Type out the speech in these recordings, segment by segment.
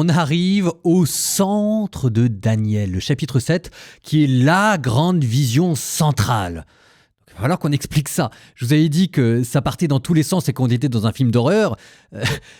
on arrive au centre de Daniel, le chapitre 7, qui est la grande vision centrale. Il va falloir qu'on explique ça. Je vous avais dit que ça partait dans tous les sens et qu'on était dans un film d'horreur.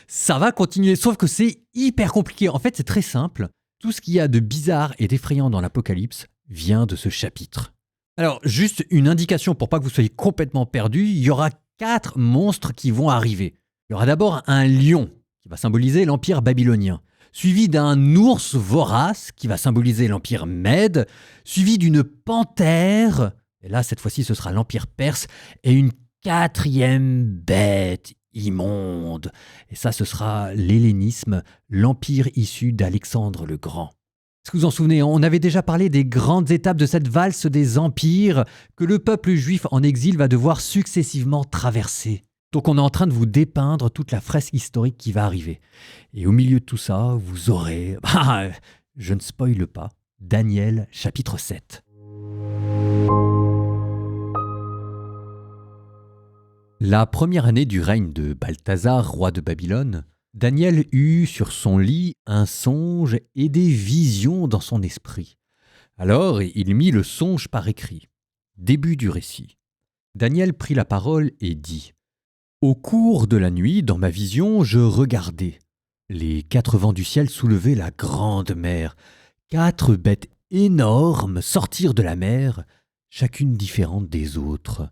Ça va continuer, sauf que c'est hyper compliqué. En fait, c'est très simple. Tout ce qu'il y a de bizarre et d'effrayant dans l'Apocalypse vient de ce chapitre. Alors, juste une indication pour pas que vous soyez complètement perdus, il y aura 4 monstres qui vont arriver. Il y aura d'abord un lion, qui va symboliser l'Empire babylonien, suivi d'un ours vorace, qui va symboliser l'Empire Mède, suivi d'une panthère, et là, cette fois-ci, ce sera l'Empire perse, et une 4e bête immonde. Et ça, ce sera l'hellénisme, l'empire issu d'Alexandre le Grand. Est-ce que vous vous en souvenez, on avait déjà parlé des grandes étapes de cette valse des empires que le peuple juif en exil va devoir successivement traverser. Donc on est en train de vous dépeindre toute la fresque historique qui va arriver. Et au milieu de tout ça, vous aurez, je ne spoile pas, Daniel chapitre 7. La première année du règne de Balthazar, roi de Babylone, Daniel eut sur son lit un songe et des visions dans son esprit. Alors il mit le songe par écrit. Début du récit. Daniel prit la parole et dit : « Au cours de la nuit, dans ma vision, je regardais. Les 4 vents du ciel soulevaient la grande mer. 4 bêtes énormes sortirent de la mer, chacune différente des autres.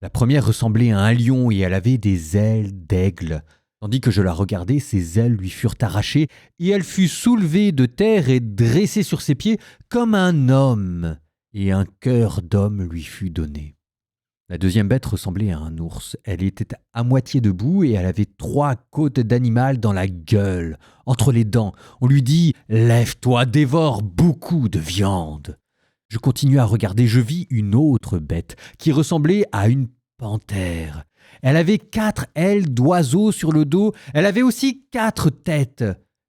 La première ressemblait à un lion et elle avait des ailes d'aigle. Tandis que je la regardais, ses ailes lui furent arrachées et elle fut soulevée de terre et dressée sur ses pieds comme un homme, et un cœur d'homme lui fut donné. La deuxième bête ressemblait à un ours. Elle était à moitié debout et elle avait 3 côtes d'animal dans la gueule, entre les dents. On lui dit « Lève-toi, dévore beaucoup de viande ». Je continuai à regarder, je vis une autre bête qui ressemblait à une panthère. Elle avait 4 ailes d'oiseau sur le dos, elle avait aussi 4 têtes,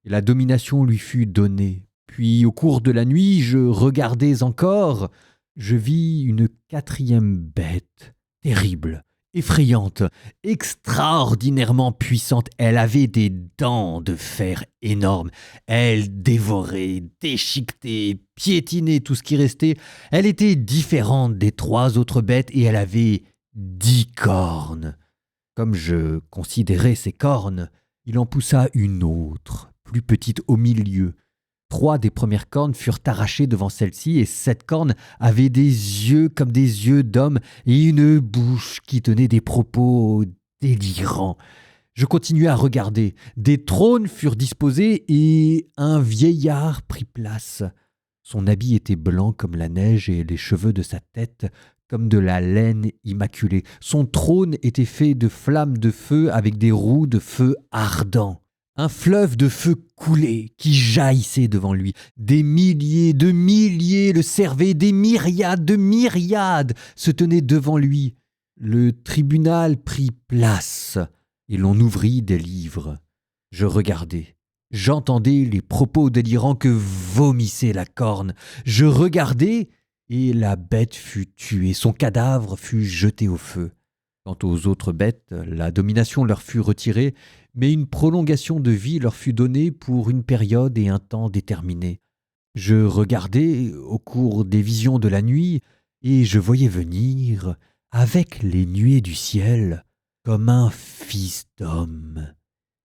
et la domination lui fut donnée. Puis au cours de la nuit, je regardais encore, je vis une 4e bête, terrible, effrayante, extraordinairement puissante. Elle avait des dents de fer énormes. Elle dévorait, déchiquetait, piétinait tout ce qui restait. Elle était différente des 3 autres bêtes et elle avait 10 cornes. Comme je considérais ces cornes, il en poussa une autre, plus petite au milieu. 3 des premières cornes furent arrachées devant celle-ci et cette corne avait des yeux comme des yeux d'homme et une bouche qui tenait des propos délirants. Je continuai à regarder. Des trônes furent disposés et un vieillard prit place. Son habit était blanc comme la neige et les cheveux de sa tête comme de la laine immaculée. Son trône était fait de flammes de feu avec des roues de feu ardent. Un fleuve de feu coulait qui jaillissait devant lui. Des milliers de milliers le servaient, des myriades de myriades se tenaient devant lui. Le tribunal prit place et l'on ouvrit des livres. Je regardais. J'entendais les propos délirants que vomissait la corne. Je regardais et la bête fut tuée. Son cadavre fut jeté au feu. Quant aux autres bêtes, la domination leur fut retirée, mais une prolongation de vie leur fut donnée pour une période et un temps déterminés. Je regardais au cours des visions de la nuit, et je voyais venir, avec les nuées du ciel, comme un fils d'homme.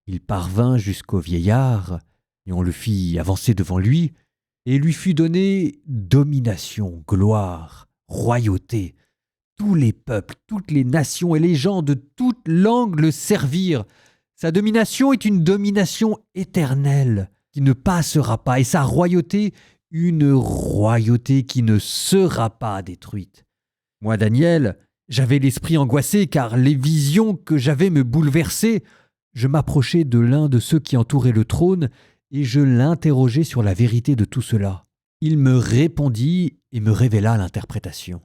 Il parvint jusqu'au vieillard, et on le fit avancer devant lui, et lui fut donnée domination, gloire, royauté. Tous les peuples, toutes les nations et les gens de toutes langues le servirent. Sa domination est une domination éternelle qui ne passera pas, et sa royauté, une royauté qui ne sera pas détruite. Moi, Daniel, j'avais l'esprit angoissé car les visions que j'avais me bouleversaient. Je m'approchai de l'un de ceux qui entouraient le trône et je l'interrogeai sur la vérité de tout cela. Il me répondit et me révéla l'interprétation.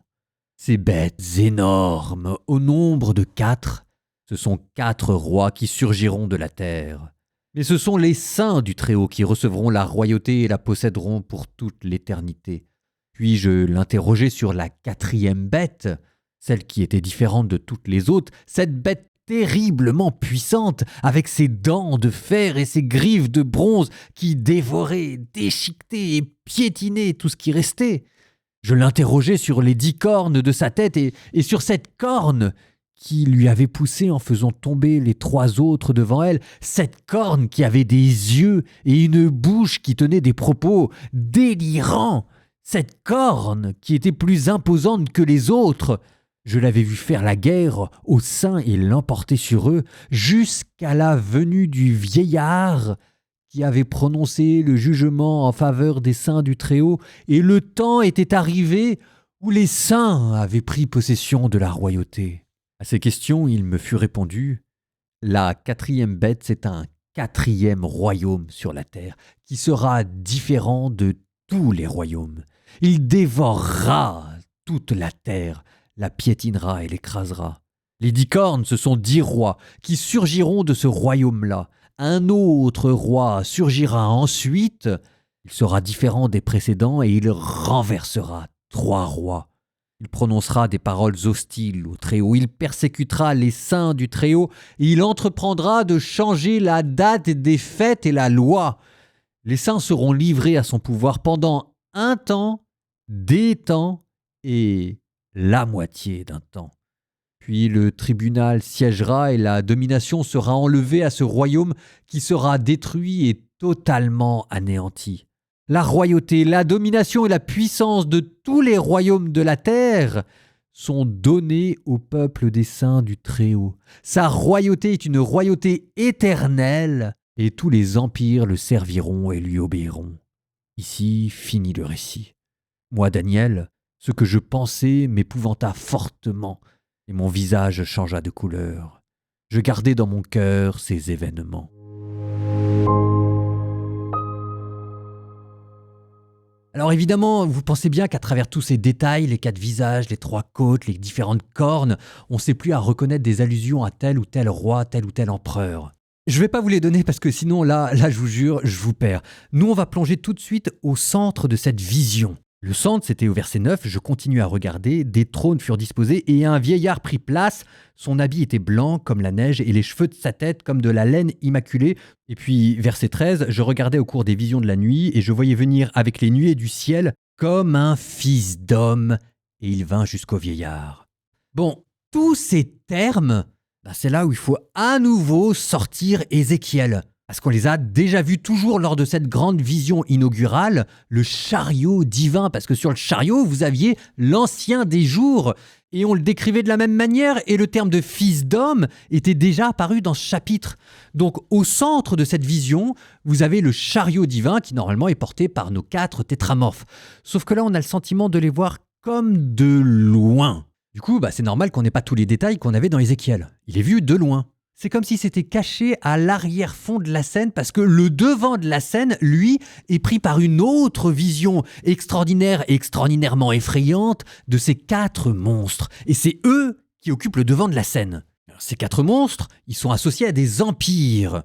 Ces bêtes énormes, au nombre de 4, ce sont 4 rois qui surgiront de la terre. Mais ce sont les saints du Très-Haut qui recevront la royauté et la posséderont pour toute l'éternité. Puis je l'interrogeai sur la 4e bête, celle qui était différente de toutes les autres, cette bête terriblement puissante, avec ses dents de fer et ses griffes de bronze qui dévoraient, déchiquetaient et piétinaient tout ce qui restait. Je l'interrogeai sur les 10 cornes de sa tête et sur cette corne qui lui avait poussé en faisant tomber les 3 autres devant elle, cette corne qui avait des yeux et une bouche qui tenait des propos délirants, cette corne qui était plus imposante que les autres. Je l'avais vu faire la guerre aux saints et l'emporter sur eux, jusqu'à la venue du vieillard qui avait prononcé le jugement en faveur des saints du Très-Haut, et le temps était arrivé où les saints avaient pris possession de la royauté. À ces questions, il me fut répondu « La 4e bête, c'est un 4e royaume sur la terre, qui sera différent de tous les royaumes. Il dévorera toute la terre, la piétinera et l'écrasera. Les 10 cornes, ce sont 10 rois qui surgiront de ce royaume-là. Un autre roi surgira ensuite, il sera différent des précédents et il renversera 3 rois. Il prononcera des paroles hostiles au Très-Haut, il persécutera les saints du Très-Haut et il entreprendra de changer la date des fêtes et la loi. Les saints seront livrés à son pouvoir pendant un temps, des temps et la moitié d'un temps. Puis le tribunal siégera et la domination sera enlevée à ce royaume qui sera détruit et totalement anéanti. La royauté, la domination et la puissance de tous les royaumes de la terre sont donnés au peuple des saints du Très-Haut. Sa royauté est une royauté éternelle et tous les empires le serviront et lui obéiront. Ici finit le récit. Moi, Daniel, ce que je pensais m'épouvanta fortement et mon visage changea de couleur. Je gardai dans mon cœur ces événements. Alors évidemment, vous pensez bien qu'à travers tous ces détails, les 4 visages, les 3 côtes, les différentes cornes, on ne sait plus à reconnaître des allusions à tel ou tel roi, tel ou tel empereur. Je ne vais pas vous les donner parce que sinon, là, je vous jure, je vous perds. Nous, on va plonger tout de suite au centre de cette vision. Le centre, c'était au verset 9, je continue à regarder, des trônes furent disposés et un vieillard prit place. Son habit était blanc comme la neige et les cheveux de sa tête comme de la laine immaculée. Et puis, verset 13, je regardais au cours des visions de la nuit et je voyais venir avec les nuées du ciel comme un fils d'homme et il vint jusqu'au vieillard. Bon, tous ces termes, c'est là où il faut à nouveau sortir Ézéchiel. Parce qu'on les a déjà vus toujours lors de cette grande vision inaugurale, le chariot divin, parce que sur le chariot, vous aviez l'ancien des jours, et on le décrivait de la même manière, et le terme de fils d'homme était déjà apparu dans ce chapitre. Donc au centre de cette vision, vous avez le chariot divin qui normalement est porté par nos 4 tétramorphes. Sauf que là, on a le sentiment de les voir comme de loin. Du coup, c'est normal qu'on n'ait pas tous les détails qu'on avait dans Ézéchiel. Il est vu de loin. C'est comme si c'était caché à l'arrière-fond de la scène parce que le devant de la scène, lui, est pris par une autre vision extraordinaire et extraordinairement effrayante de ces 4 monstres. Et c'est eux qui occupent le devant de la scène. Alors, ces 4 monstres, ils sont associés à des empires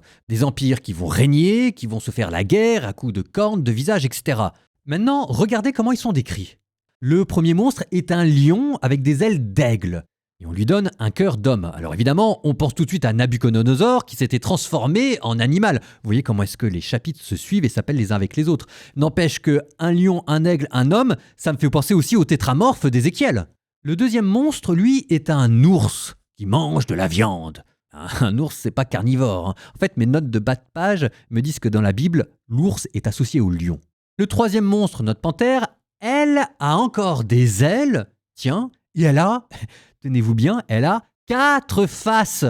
qui vont régner, qui vont se faire la guerre à coups de cornes, de visages, etc. Maintenant, regardez comment ils sont décrits. Le premier monstre est un lion avec des ailes d'aigle. Et on lui donne un cœur d'homme. Alors évidemment, on pense tout de suite à Nabuchodonosor qui s'était transformé en animal. Vous voyez comment est-ce que les chapitres se suivent et s'appellent les uns avec les autres. N'empêche que un lion, un aigle, un homme, ça me fait penser aussi au tétramorphe d'Ézéchiel. Le deuxième monstre, lui, est un ours qui mange de la viande. Un ours, c'est pas carnivore. En fait, mes notes de bas de page me disent que dans la Bible, l'ours est associé au lion. Le troisième monstre, notre panthère, elle a encore des ailes. Tiens, et elle a... Tenez-vous bien, elle a 4 faces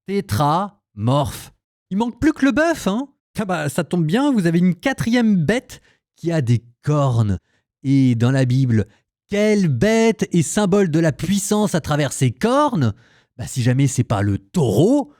tétramorphes. Il manque plus que le bœuf, hein. Ça tombe bien, vous avez une 4e bête qui a des cornes. Et dans la Bible, quelle bête est symbole de la puissance à travers ses cornes ? Si jamais c'est pas le taureau,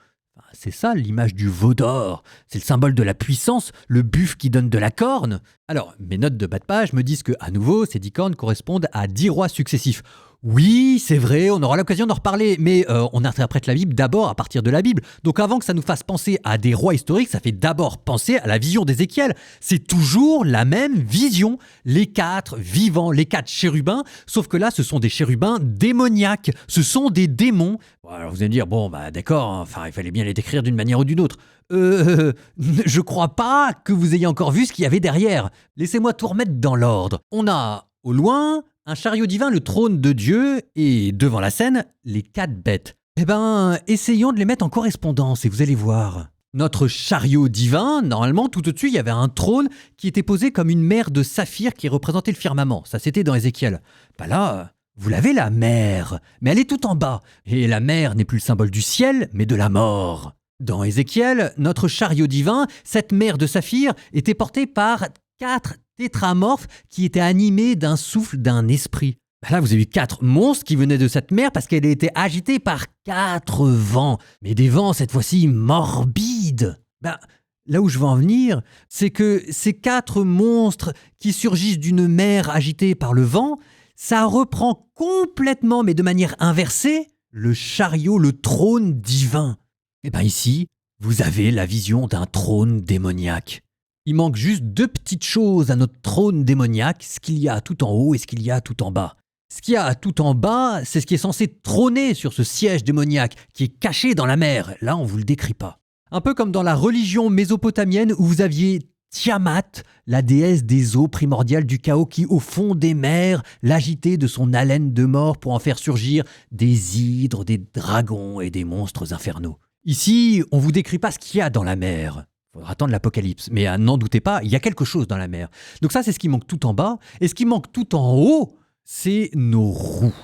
c'est ça l'image du veau d'or. C'est le symbole de la puissance, le buffle qui donne de la corne. Alors, mes notes de bas de page me disent que, à nouveau, ces 10 cornes correspondent à 10 rois successifs. Oui, c'est vrai, on aura l'occasion d'en reparler, mais on interprète la Bible d'abord à partir de la Bible. Donc avant que ça nous fasse penser à des rois historiques, ça fait d'abord penser à la vision d'Ézéchiel. C'est toujours la même vision. Les 4 vivants, les 4 chérubins, sauf que là, ce sont des chérubins démoniaques. Ce sont des démons. Bon, alors vous allez me dire, bon, bah d'accord, hein, enfin, il fallait bien les décrire d'une manière ou d'une autre. Je crois pas que vous ayez encore vu ce qu'il y avait derrière. Laissez-moi tout remettre dans l'ordre. On a, au loin, un chariot divin, le trône de Dieu, et devant la scène, les 4 bêtes. Eh ben, essayons de les mettre en correspondance et vous allez voir. Notre chariot divin, normalement, tout au-dessus, il y avait un trône qui était posé comme une mer de saphir qui représentait le firmament. Ça, c'était dans Ézéchiel. Bah là, vous l'avez la mer, mais elle est tout en bas. Et la mer n'est plus le symbole du ciel, mais de la mort. Dans Ézéchiel, notre chariot divin, cette mer de saphir, était portée par 4 tétramorphes qui étaient animés d'un souffle d'un esprit. Là, vous avez eu 4 monstres qui venaient de cette mer parce qu'elle était agitée par 4 vents. Mais des vents, cette fois-ci, morbides. Là où je veux en venir, c'est que ces 4 monstres qui surgissent d'une mer agitée par le vent, ça reprend complètement, mais de manière inversée, le chariot, le trône divin. Et bien ici, vous avez la vision d'un trône démoniaque. Il manque juste 2 petites choses à notre trône démoniaque, ce qu'il y a tout en haut et ce qu'il y a tout en bas. Ce qu'il y a tout en bas, c'est ce qui est censé trôner sur ce siège démoniaque, qui est caché dans la mer. Là, on ne vous le décrit pas. Un peu comme dans la religion mésopotamienne où vous aviez Tiamat, la déesse des eaux primordiales du chaos qui, au fond des mers, l'agitait de son haleine de mort pour en faire surgir des hydres, des dragons et des monstres infernaux. Ici, on ne vous décrit pas ce qu'il y a dans la mer. Il faudra attendre l'Apocalypse. Mais n'en doutez pas, il y a quelque chose dans la mer. Donc ça, c'est ce qui manque tout en bas. Et ce qui manque tout en haut, c'est nos roues.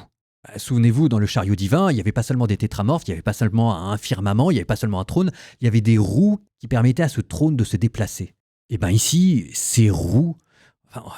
Souvenez-vous, dans le chariot divin, il n'y avait pas seulement des tétramorphes, il n'y avait pas seulement un firmament, il n'y avait pas seulement un trône, il y avait des roues qui permettaient à ce trône de se déplacer. Et bien ici, ces roues,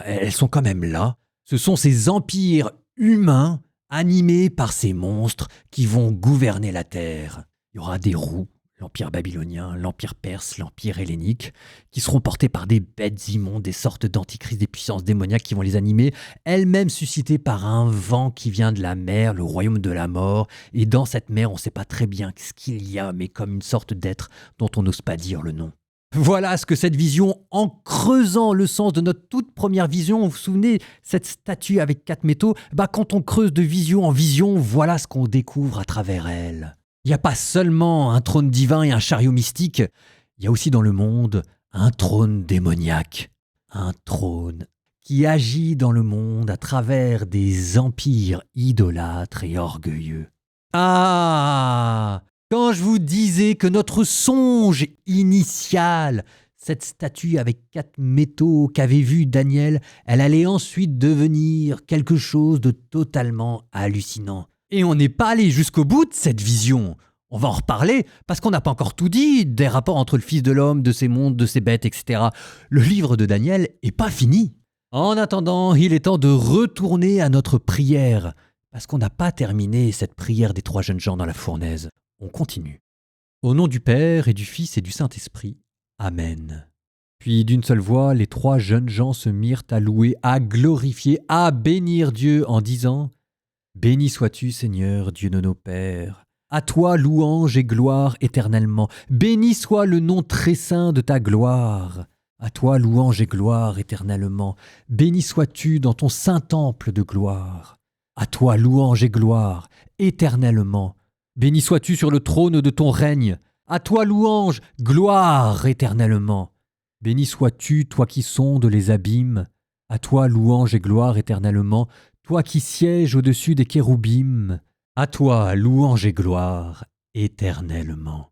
elles sont quand même là. Ce sont ces empires humains animés par ces monstres qui vont gouverner la terre. Il y aura des roues, l'empire babylonien, l'empire perse, l'empire hellénique, qui seront portés par des bêtes immondes, des sortes d'antichrists, des puissances démoniaques qui vont les animer, elles-mêmes suscitées par un vent qui vient de la mer, le royaume de la mort. Et dans cette mer, on ne sait pas très bien ce qu'il y a, mais comme une sorte d'être dont on n'ose pas dire le nom. Voilà ce que cette vision, en creusant le sens de notre toute première vision, vous vous souvenez, cette statue avec 4 métaux, quand on creuse de vision en vision, voilà ce qu'on découvre à travers elle. Il n'y a pas seulement un trône divin et un chariot mystique, il y a aussi dans le monde un trône démoniaque, un trône qui agit dans le monde à travers des empires idolâtres et orgueilleux. Ah! Quand je vous disais que notre songe initial, cette statue avec 4 métaux qu'avait vu Daniel, elle allait ensuite devenir quelque chose de totalement hallucinant. Et on n'est pas allé jusqu'au bout de cette vision. On va en reparler, parce qu'on n'a pas encore tout dit, des rapports entre le Fils de l'homme, de ses mondes, de ses bêtes, etc. Le livre de Daniel n'est pas fini. En attendant, il est temps de retourner à notre prière, parce qu'on n'a pas terminé cette prière des 3 jeunes gens dans la fournaise. On continue. Au nom du Père et du Fils et du Saint-Esprit. Amen. Puis d'une seule voix, les 3 jeunes gens se mirent à louer, à glorifier, à bénir Dieu en disant « Béni sois-tu, Seigneur, Dieu de nos pères. À toi louange et gloire éternellement. Béni soit le nom très saint de ta gloire. À toi louange et gloire éternellement. Béni sois-tu dans ton saint temple de gloire. À toi louange et gloire éternellement. Béni sois-tu sur le trône de ton règne. À toi louange, gloire éternellement. Béni sois-tu, toi qui sondes les abîmes. À toi louange et gloire éternellement, toi qui sièges au-dessus des kéroubim. À toi louange et gloire éternellement.